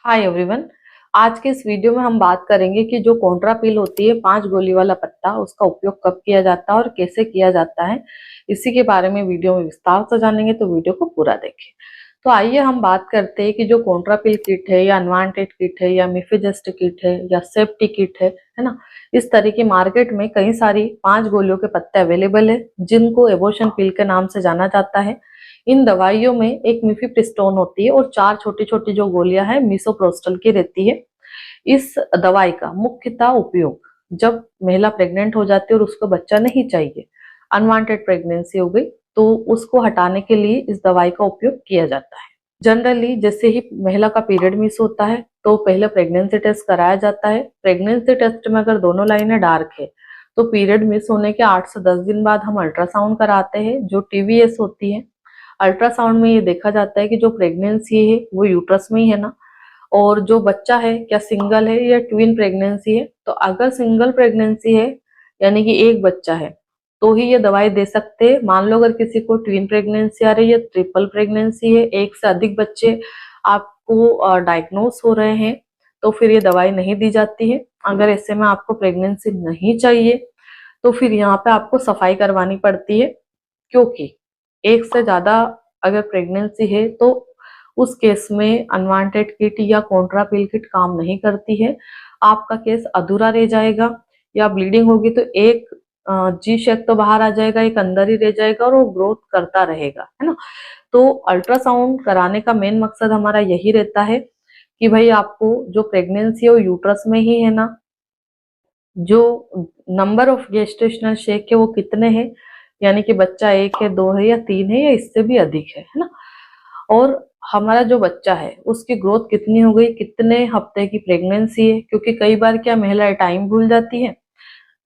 Hi everyone. आज के इस वीडियो में हम बात करेंगे कि जो कॉन्ट्रा पिल होती है 5 गोली वाला पत्ता, उसका उपयोग कब किया जाता है और कैसे किया जाता है, इसी के बारे में वीडियो में विस्तार से जानेंगे, तो वीडियो को पूरा देखें। तो आइए हम बात करते हैं कि जो कॉन्ट्रा पिल किट है या अनवांटेड किट है या मिफिजेस्ट किट है या सेफ्टी किट है ना, इस तरह की मार्केट में कई सारी 5 गोलियों के पत्ते अवेलेबल है जिनको एबोशन पिल के नाम से जाना जाता है। इन दवाइयों में एक मिफिप्रिस्टोन होती है और 4 छोटी छोटी जो गोलियां हैं मिसोप्रोस्टल की रहती है। इस दवाई का मुख्यतः उपयोग जब महिला प्रेग्नेंट हो जाती है और उसको बच्चा नहीं चाहिए, अनवांटेड प्रेगनेंसी हो गई, तो उसको हटाने के लिए इस दवाई का उपयोग किया जाता है। जनरली जैसे ही महिला का पीरियड मिस होता है तो पहले प्रेगनेंसी टेस्ट कराया जाता है। प्रेगनेंसी टेस्ट में अगर दोनों लाइनें डार्क है तो पीरियड मिस होने के 8 से 10 दिन बाद हम अल्ट्रासाउंड कराते हैं, जो टीवीएस होती है। अल्ट्रासाउंड में ये देखा जाता है कि जो प्रेगनेंसी है वो यूट्रस में ही है ना, और जो बच्चा है क्या सिंगल है या ट्विन प्रेगनेंसी है। तो अगर सिंगल प्रेगनेंसी है यानी कि एक बच्चा है तो ही ये दवाई दे सकते हैं। मान लो अगर किसी को ट्विन प्रेगनेंसी आ रही है, ट्रिपल प्रेगनेंसी है, एक से अधिक बच्चे आपको डायग्नोस हो रहे हैं, तो फिर ये दवाई नहीं दी जाती है। अगर ऐसे में आपको प्रेगनेंसी नहीं चाहिए तो फिर यहाँ पे आपको सफाई करवानी पड़ती है, क्योंकि एक से ज्यादा अगर प्रेगनेंसी है तो उस केस में अनवांटेड किट या कॉन्ट्रा पिल किट काम नहीं करती है। आपका केस अधूरा रह जाएगा, या ब्लीडिंग होगी तो एक जी शेक तो बाहर आ जाएगा, एक अंदर ही रह जाएगा और वो ग्रोथ करता रहेगा, है ना। तो अल्ट्रासाउंड कराने का मेन मकसद हमारा यही रहता है कि भाई आपको जो प्रेगनेंसी है वो यूट्रस में ही है ना, जो नंबर ऑफ गेस्टेशनल शेक है वो कितने हैं, यानी कि बच्चा एक है, दो है या तीन है या इससे भी अधिक है ना। और हमारा जो बच्चा है उसकी ग्रोथ कितनी हो गई, कितने हफ्ते की प्रेगनेंसी है, क्योंकि कई बार क्या महिलाएं टाइम भूल जाती है,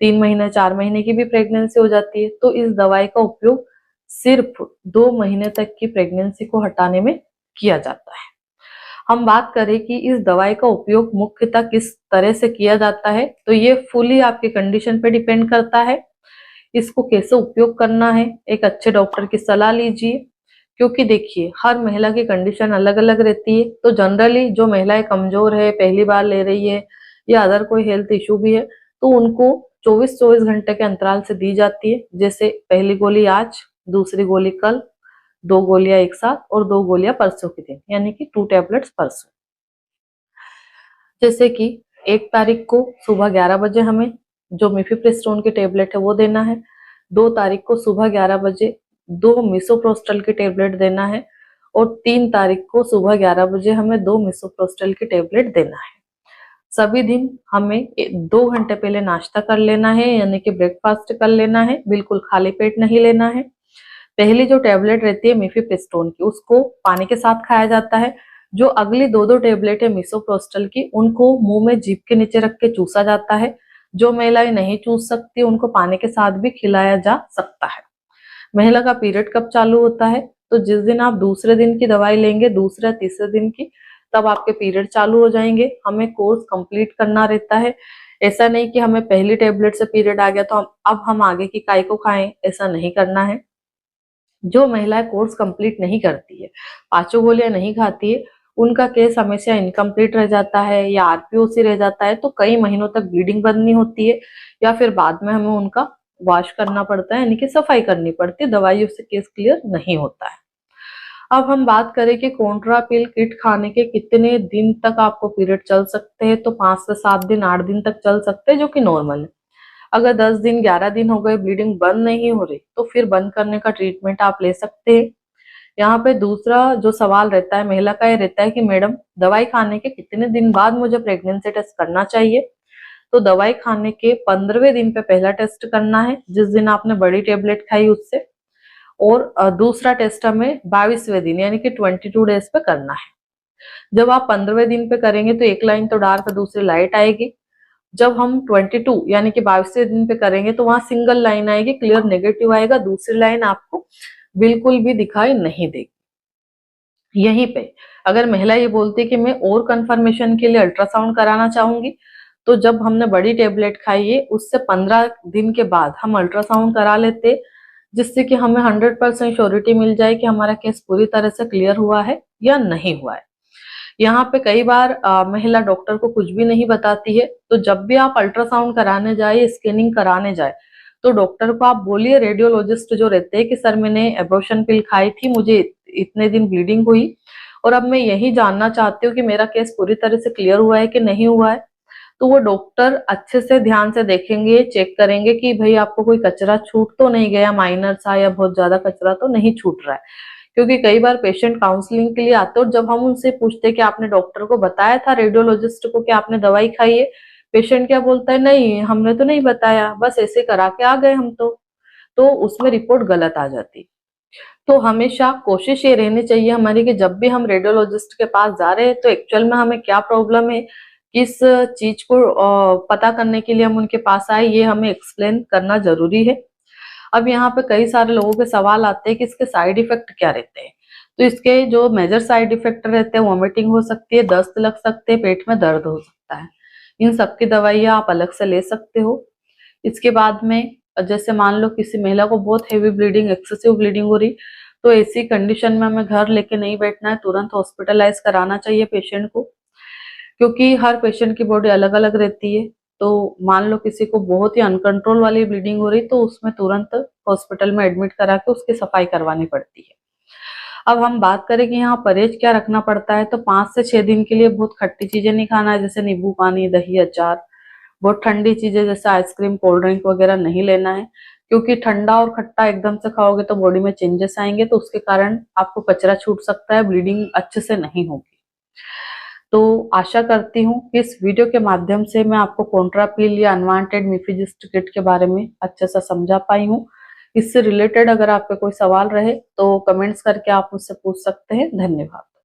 3 महीने 4 महीने की भी प्रेगनेंसी हो जाती है। तो इस दवाई का उपयोग सिर्फ 2 महीने तक की प्रेगनेंसी को हटाने में किया जाता है। हम बात करें कि इस दवाई का उपयोग मुख्यतः किस तरह से किया जाता है, तो ये फुली आपके कंडीशन पे डिपेंड करता है। इसको कैसे उपयोग करना है, एक अच्छे डॉक्टर की सलाह लीजिए, क्योंकि देखिए हर महिला की कंडीशन अलग अलग रहती है। तो जनरली जो महिलाएं कमजोर है, पहली बार ले रही है या अदर कोई हेल्थ इशू भी है, तो उनको 24-24 घंटे के अंतराल से दी जाती है। जैसे पहली गोली आज, दूसरी गोली कल, 2 गोलियां एक साथ और 2 गोलियां परसों के दिन, यानी कि 2 टैबलेट्स परसों। जैसे कि 1 तारीख को सुबह 11 बजे हमें जो मिफिप्रिस्टोन की टेबलेट है वो देना है, 2 तारीख को सुबह 11 बजे 2 मिसोप्रोस्टल की टेबलेट देना है, और 3 तारीख को सुबह 11 बजे हमें 2 मिसोप्रोस्टल की टेबलेट देना है। सभी दिन हमें 2 घंटे पहले नाश्ता कर लेना है, यानी कि ब्रेकफास्ट कर लेना है, बिल्कुल खाली पेट नहीं लेना है। पहली जो टेबलेट रहती है मिफिप्रिस्टोन की, उसको पानी के साथ खाया जाता है। जो अगली 2 टेबलेट है मिसोप्रोस्टल की, उनको मुंह में जीभ के नीचे रख के चूसा जाता है। जो महिलाएं नहीं चूस सकती उनको पानी के साथ भी खिलाया जा सकता है। महिला का पीरियड कब चालू होता है, तो जिस दिन आप दूसरे दिन की दवाई लेंगे, दूसरे तीसरे दिन की, तब आपके पीरियड चालू हो जाएंगे। हमें कोर्स कंप्लीट करना रहता है। ऐसा नहीं कि हमें पहली टेबलेट से पीरियड आ गया तो अब हम आगे की काय को खाएं, ऐसा नहीं करना है। जो महिलाएं कोर्स कंप्लीट नहीं करती है, 5 गोलियां नहीं खाती है, उनका केस हमेशा इनकम्प्लीट रह जाता है या आरपीओसी रह जाता है, तो कई महीनों तक ब्लीडिंग बंद नहीं होती है, या फिर बाद में हमें उनका वॉश करना पड़ता है, यानी कि सफाई करनी पड़ती है। दवाइयों से केस क्लियर नहीं होता है। अब हम बात करें कि कॉन्ट्रा पिल किट खाने के कितने दिन तक आपको पीरियड चल सकते हैं, तो 5 से 7 दिन 8 दिन तक चल सकते हैं, जो कि नॉर्मल है। अगर 10 दिन 11 दिन हो गए ब्लीडिंग बंद नहीं हो रही, तो फिर बंद करने का ट्रीटमेंट आप ले सकते हैं। यहाँ पे दूसरा जो सवाल रहता है महिला का, ये रहता है कि मैडम दवाई खाने के कितने दिन बाद मुझे प्रेगनेंसी टेस्ट करना चाहिए। तो दवाई खाने के 15वें दिन पे पहला टेस्ट करना है, जिस दिन आपने बड़ी टेबलेट खाई उससे, और दूसरा टेस्ट हमें 22वें दिन यानी कि 22 डेज पे करना है। जब आप 15वें दिन पे करेंगे तो एक लाइन तो डार्क दूसरी लाइट आएगी। जब हम 22 यानी कि 22वें दिन पे करेंगे तो वहां सिंगल लाइन आएगी, क्लियर नेगेटिव आएगा, दूसरी लाइन आपको बिल्कुल भी दिखाई नहीं देगी। यहीं पे अगर महिला ये बोलती है कि मैं और कंफर्मेशन के लिए अल्ट्रासाउंड कराना चाहूंगी, तो जब हमने बड़ी टेबलेट खाई है उससे 15 दिन के बाद हम अल्ट्रासाउंड करा लेते, जिससे कि हमें 100% श्योरिटी मिल जाए कि हमारा केस पूरी तरह से क्लियर हुआ है या नहीं हुआ है। यहाँ पे कई बार महिला डॉक्टर को कुछ भी नहीं बताती है, तो जब भी आप अल्ट्रासाउंड कराने जाए, स्कैनिंग कराने जाए, तो डॉक्टर को आप बोलिए, रेडियोलॉजिस्ट जो रहते हैं, कि सर मैंने एब्रोशन पिल खाई थी, मुझे इतने दिन ब्लीडिंग हुई और अब मैं यही जानना चाहती हूँ कि मेरा केस पूरी तरह से क्लियर हुआ है कि नहीं हुआ है। तो वो डॉक्टर अच्छे से ध्यान से देखेंगे, चेक करेंगे कि भाई आपको कोई कचरा छूट तो नहीं गया, माइनर सा या बहुत ज्यादा कचरा तो नहीं छूट रहा है। क्योंकि कई बार पेशेंट काउंसलिंग के लिए आते हैं और जब हम उनसे पूछते हैं कि आपने डॉक्टर को बताया था, रेडियोलॉजिस्ट को, कि आपने दवाई खाई है, पेशेंट क्या बोलता है, नहीं हमने तो नहीं बताया, बस ऐसे करा के आ गए हम तो उसमें रिपोर्ट गलत आ जाती। तो हमेशा कोशिश ये रहनी चाहिए हमारी कि जब भी हम रेडियोलॉजिस्ट के पास जा रहे हैं तो एक्चुअल में हमें क्या प्रॉब्लम है, किस चीज को पता करने के लिए हम उनके पास आए, ये हमें एक्सप्लेन करना जरूरी है। अब यहाँ पे कई सारे लोगों के सवाल आते हैं कि इसके साइड इफेक्ट क्या रहते हैं। तो इसके जो मेजर साइड इफेक्ट रहते हैं, वॉमिटिंग हो सकती है, दस्त लग सकते हैं, पेट में दर्द हो सकता है। इन सब की दवाइयाँ आप अलग से ले सकते हो। इसके बाद में जैसे मान लो किसी महिला को बहुत हेवी ब्लीडिंग, एक्सेसिव ब्लीडिंग हो रही, तो ऐसी कंडीशन में हमें घर लेके नहीं बैठना है, तुरंत हॉस्पिटलाइज कराना चाहिए पेशेंट को। क्योंकि हर पेशेंट की बॉडी अलग अलग रहती है। तो मान लो किसी को बहुत ही अनकंट्रोल वाली ब्लीडिंग हो रही, तो उसमें तुरंत हॉस्पिटल में एडमिट करा के उसकी सफाई करवानी पड़ती है। अब हम बात करें कि यहाँ परहेज क्या रखना पड़ता है, तो 5 से 6 दिन के लिए बहुत खट्टी चीजें नहीं खाना है, जैसे नींबू पानी, दही, अचार। बहुत ठंडी चीजें जैसे आइसक्रीम, कोल्ड ड्रिंक वगैरह नहीं लेना है, क्योंकि ठंडा और खट्टा एकदम से खाओगे तो बॉडी में चेंजेस आएंगे, तो उसके कारण आपको कचरा छूट सकता है, ब्लीडिंग अच्छे से नहीं होगी। तो आशा करती हूँ कि इस वीडियो के माध्यम से मैं आपको कॉन्ट्रापिल या अनवांटेड मीफिजिस्ट किट के बारे में अच्छे से समझा पाई हूँ। इससे रिलेटेड अगर आपके कोई सवाल रहे तो कमेंट्स करके आप मुझसे पूछ सकते हैं। धन्यवाद।